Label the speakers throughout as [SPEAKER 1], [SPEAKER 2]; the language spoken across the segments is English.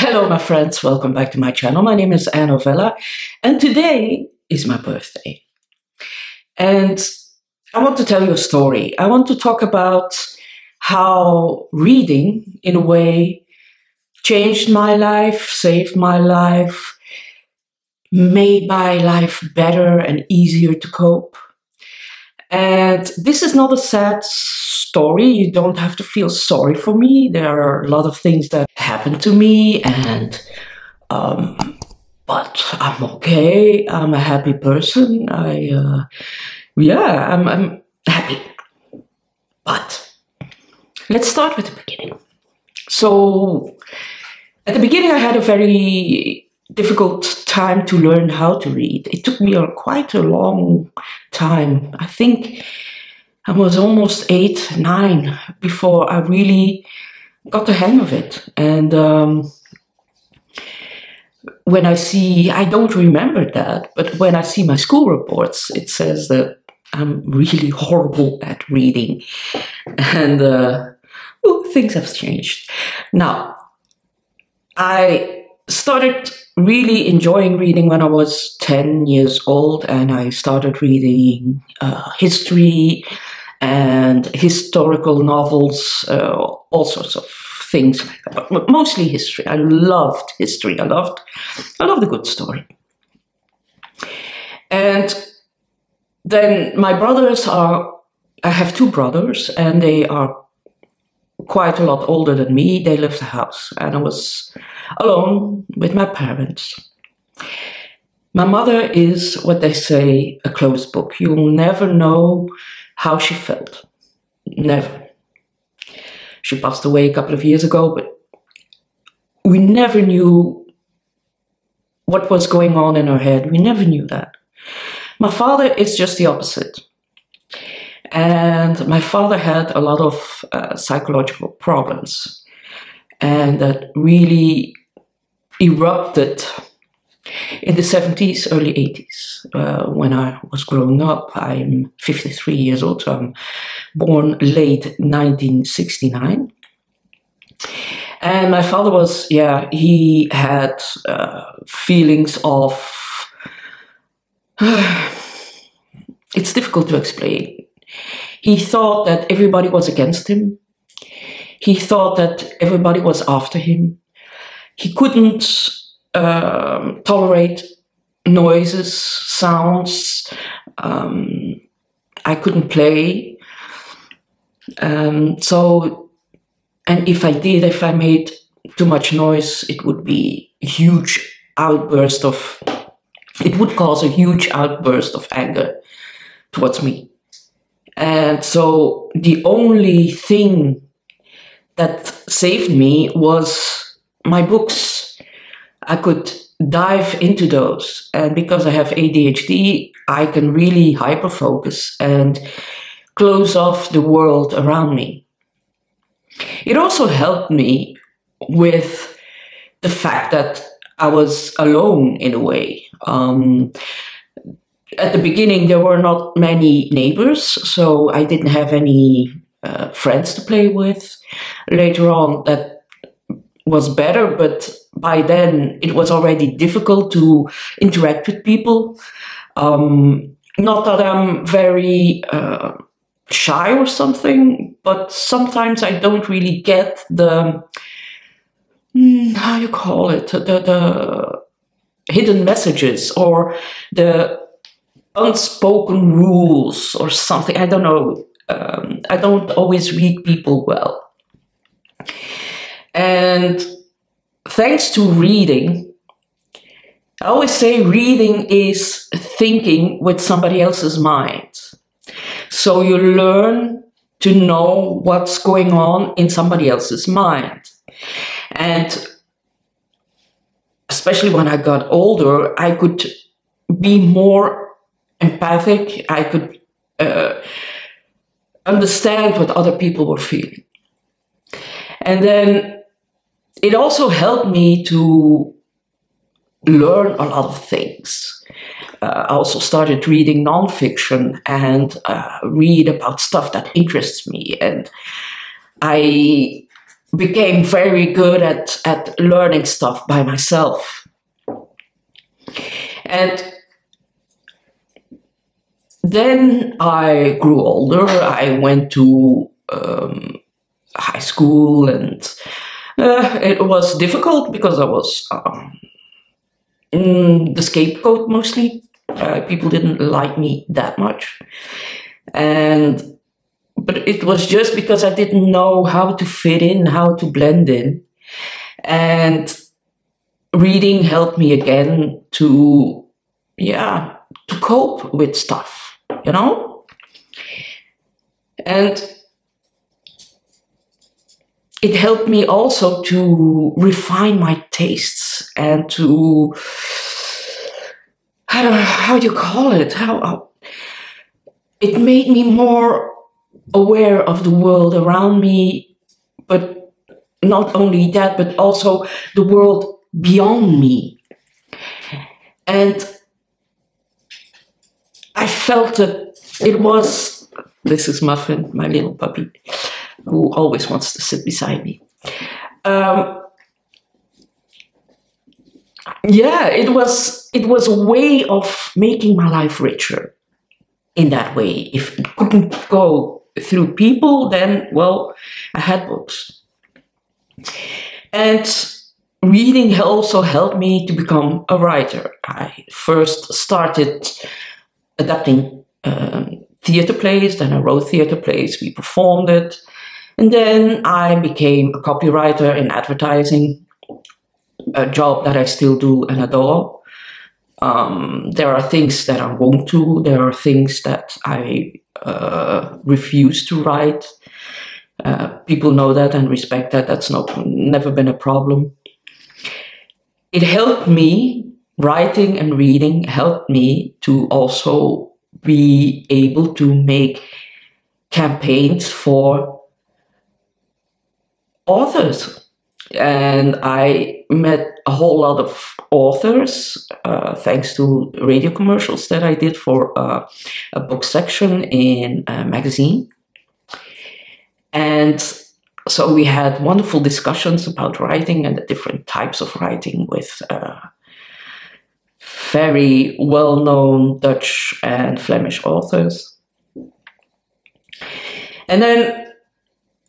[SPEAKER 1] Hello, my friends. Welcome back to my channel. My name is Anne Ovella, and today is my birthday. And I want to tell you a story. I want to talk about how reading, in a way, changed my life, saved my life, made my life better and easier to cope. And this is not a sad story. You don't have to feel sorry for me. There are a lot of things that happened to me, and but I'm okay. I'm a happy person. I'm happy. But let's start with the beginning. So at the beginning, I had a very difficult time to learn how to read. It took me quite a long time. I think I was almost 8, 9 before I really got the hang of it. And when I don't remember that, but when I see my school reports, it says that I'm really horrible at reading. And things have changed. Now, I started really enjoying reading when I was 10 years old, and I started reading history and historical novels, all sorts of things like that, but mostly history. I loved history. I loved a good story. And then my brothers I have 2 brothers, and they are quite a lot older than me. They left the house, and I was alone with my parents. My mother is, what they say, a closed book. You'll never know how she felt. Never. She passed away a couple of years ago, but we never knew what was going on in her head. We never knew that. My father is just the opposite. And my father had a lot of psychological problems, and that really erupted in the 70s, early 80s. When I was growing up, I'm 53 years old, so I'm born late 1969. And my father was, he had feelings of, it's difficult to explain. He thought that everybody was against him. He thought that everybody was after him. He couldn't tolerate noises, sounds. I couldn't play. And if I made too much noise, it would be a huge outburst it would cause a huge outburst of anger towards me. And so the only thing that saved me was my books. I could dive into those. And because I have ADHD, I can really hyperfocus and close off the world around me. It also helped me with the fact that I was alone in a way. At the beginning, there were not many neighbors, so I didn't have any friends to play with. Later on, that was better, but by then it was already difficult to interact with people. Not that I'm very shy or something, but sometimes I don't really get the, how you call it, the hidden messages or the unspoken rules or something. I don't know. I don't always read people well. And thanks to reading, I always say reading is thinking with somebody else's mind. So you learn to know what's going on in somebody else's mind. And especially when I got older, I could be more empathic. I could understand what other people were feeling. And then it also helped me to learn a lot of things. I also started reading nonfiction and read about stuff that interests me. And I became very good at learning stuff by myself. And then I grew older. I went to high school, and it was difficult because I was the scapegoat mostly. People didn't like me that much. But it was just because I didn't know how to fit in, how to blend in. And reading helped me again to cope with stuff, you know? And it helped me also to refine my tastes and to, I don't know, how do you call it? It made me more aware of the world around me, but not only that, but also the world beyond me. And I felt that it was, this is Muffin, my little puppy, who always wants to sit beside me. It was a way of making my life richer in that way. If it couldn't go through people, then, well, I had books. And reading also helped me to become a writer. I first started adapting theater plays, then I wrote theater plays, we performed it, and then I became a copywriter in advertising, a job that I still do and adore. There are things that I won't do, there are things that I refuse to write. People know that and respect that. That's never been a problem. It helped me, writing and reading helped me to also be able to make campaigns for authors. And I met a whole lot of authors thanks to radio commercials that I did for a book section in a magazine. And so we had wonderful discussions about writing and the different types of writing with very well-known Dutch and Flemish authors. And then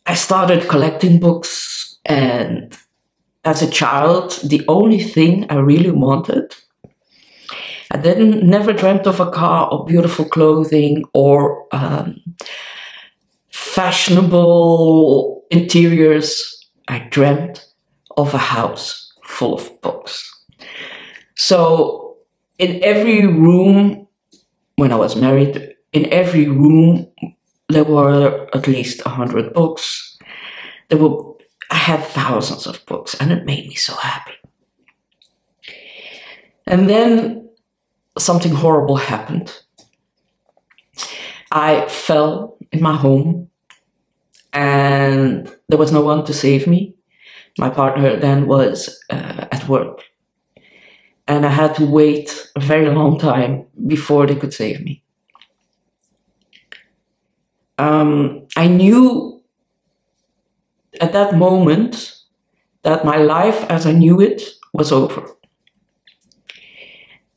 [SPEAKER 1] I started collecting books, and as a child, the only thing I really wanted, I never dreamt of a car or beautiful clothing or fashionable interiors. I dreamt of a house full of books. So in every room, when I was married, in every room there were at least 100 books. I had thousands of books, and it made me so happy. And then something horrible happened. I fell in my home, and there was no one to save me. My partner then was at work, and I had to wait a very long time before they could save me. I knew at that moment that my life as I knew it was over.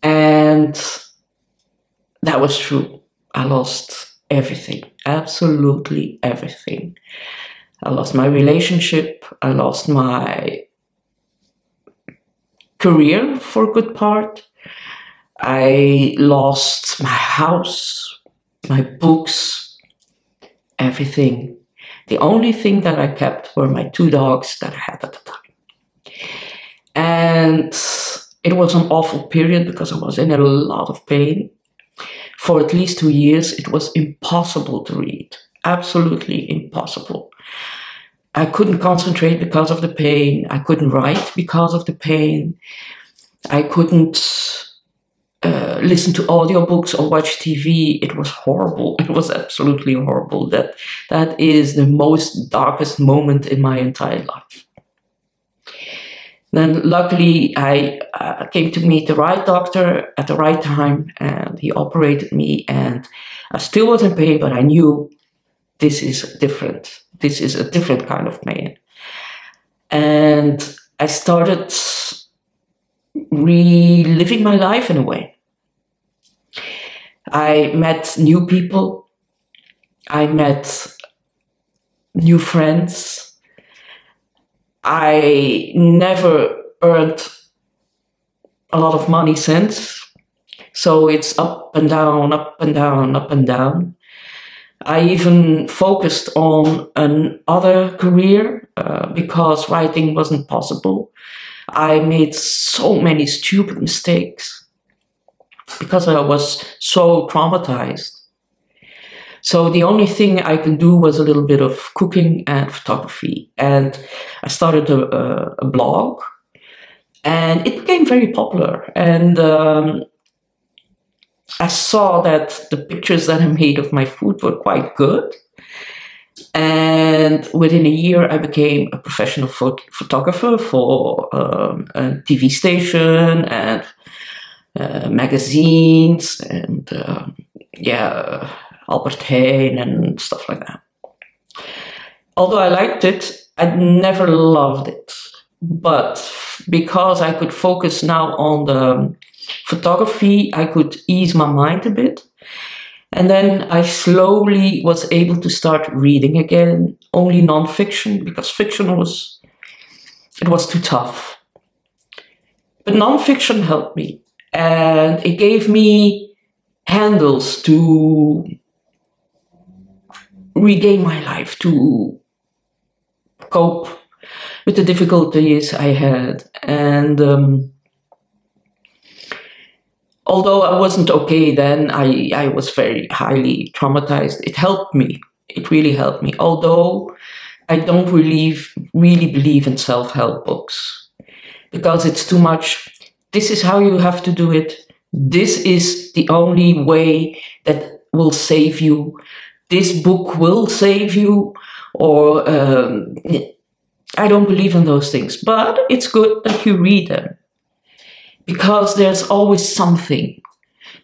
[SPEAKER 1] And that was true. I lost everything, absolutely everything. I lost my relationship, I lost my career for a good part. I lost my house, my books, everything. The only thing that I kept were my 2 dogs that I had at the time. And it was an awful period because I was in a lot of pain. For at least 2 years, it was impossible to read. Absolutely impossible. I couldn't concentrate because of the pain. I couldn't write because of the pain. I couldn't listen to audiobooks or watch TV. It was horrible. It was absolutely horrible. That is the most darkest moment in my entire life. Then luckily I came to meet the right doctor at the right time, and he operated me, and I still was in pain, but I knew this is different. This is a different kind of pain. And I started reliving my life in a way. I met new people. I met new friends. I never earned a lot of money since. So it's up and down, up and down, up and down. I even focused on another career because writing wasn't possible. I made so many stupid mistakes because I was so traumatized. So the only thing I could do was a little bit of cooking and photography. And I started a blog, and it became very popular. And I saw that the pictures that I made of my food were quite good. And within a year, I became a professional photographer for a TV station and magazines and Albert Heijn and stuff like that. Although I liked it, I never loved it. But because I could focus now on the photography, I could ease my mind a bit. And then I slowly was able to start reading again, only non-fiction, because fiction was too tough. But non-fiction helped me, and it gave me handles to regain my life, to cope with the difficulties I had. And although I wasn't okay then, I was very highly traumatized. It helped me. It really helped me. Although I don't really believe in self-help books because it's too much. This is how you have to do it. This is the only way that will save you. This book will save you. Or I don't believe in those things. But it's good that you read them. Because there's always something.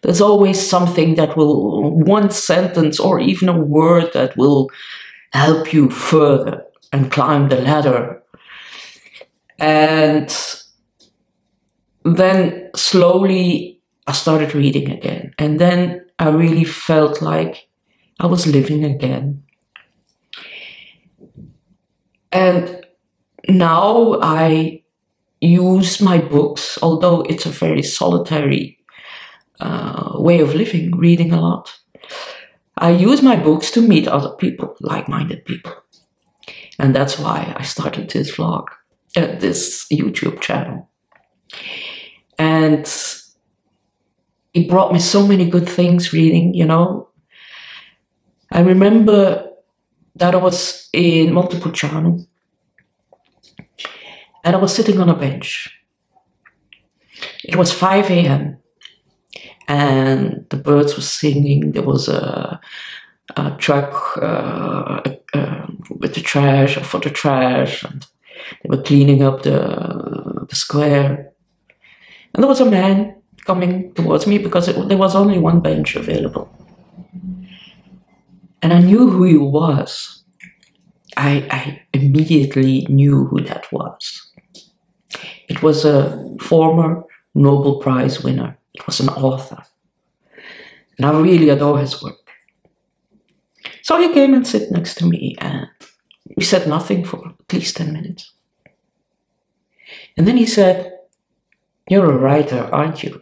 [SPEAKER 1] There's always something that will, one sentence or even a word that will help you further and climb the ladder. And then slowly I started reading again. And then I really felt like I was living again. And now I use my books, although it's a very solitary way of living, reading a lot. I use my books to meet other people, like-minded people. And that's why I started this vlog, this YouTube channel. And it brought me so many good things reading, you know. I remember that I was in Montepulciano. And I was sitting on a bench. It was 5 a.m. and the birds were singing. There was a truck with the trash, for the trash, and they were cleaning up the square. And there was a man coming towards me because there was only one bench available. And I knew who he was. I immediately knew who that was. It was a former Nobel Prize winner. It was an author. And I really adore his work. So he came and sat next to me and we said nothing for at least 10 minutes. And then he said, "You're a writer, aren't you?"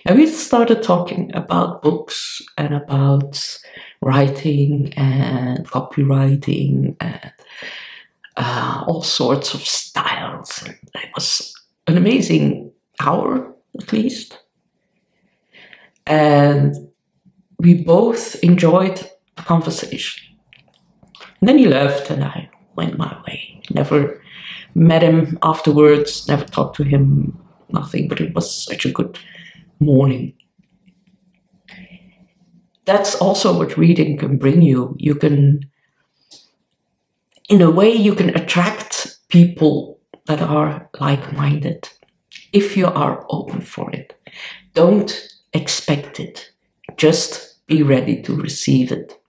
[SPEAKER 1] And we started talking about books and about writing and copywriting and all sorts of styles. And it was an amazing hour, at least. And we both enjoyed the conversation. And then he left and I went my way. Never met him afterwards, never talked to him, nothing, but it was such a good morning. That's also what reading can bring you. You can, in a way, you can attract people that are like-minded if you are open for it. Don't expect it. Just be ready to receive it.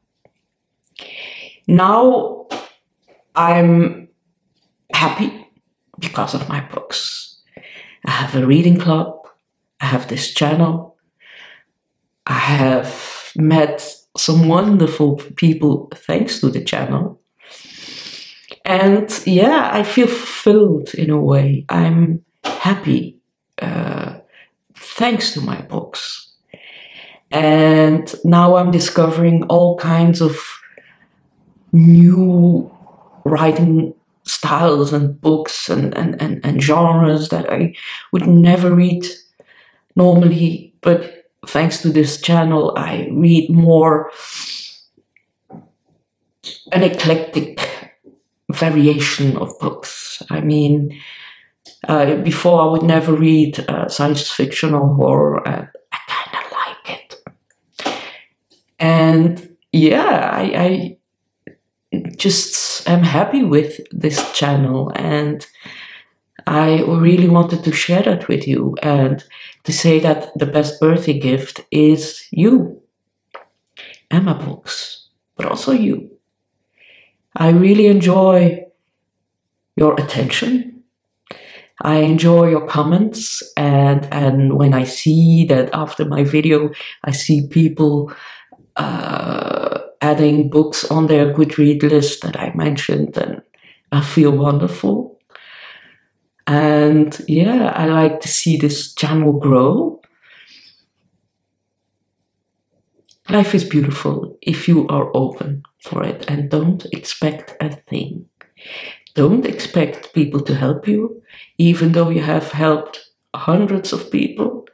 [SPEAKER 1] Now I'm happy because of my books. I have a reading club. I have this channel. I have met some wonderful people thanks to the channel. And yeah, I feel fulfilled in a way. I'm happy thanks to my books. And now I'm discovering all kinds of new writing styles and books and genres that I would never read normally. But thanks to this channel, I read more an eclectic variation of books. I mean, before I would never read science fiction or horror. I kind of like it. And yeah, I just am happy with this channel, and I really wanted to share that with you and to say that the best birthday gift is you and my books, but also you. I really enjoy your attention. I enjoy your comments, and when I see that after my video, I see people adding books on their Goodreads list that I mentioned, and I feel wonderful. And yeah, I like to see this channel grow. Life is beautiful if you are open for it, and don't expect a thing. Don't expect people to help you, even though you have helped hundreds of people.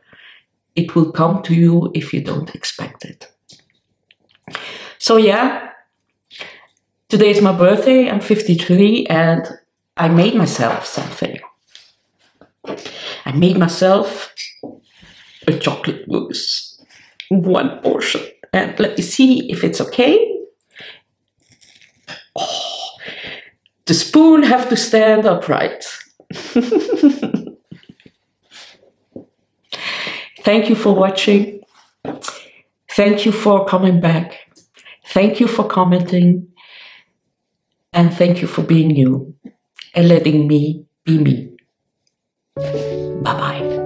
[SPEAKER 1] It will come to you if you don't expect it. So yeah, today is my birthday. I'm 53, and I made myself something. I made myself a chocolate mousse, one portion. And let me see if it's okay. Oh, the spoon have to stand upright. Thank you for watching. Thank you for coming back. Thank you for commenting. And thank you for being you and letting me be me. Bye-bye.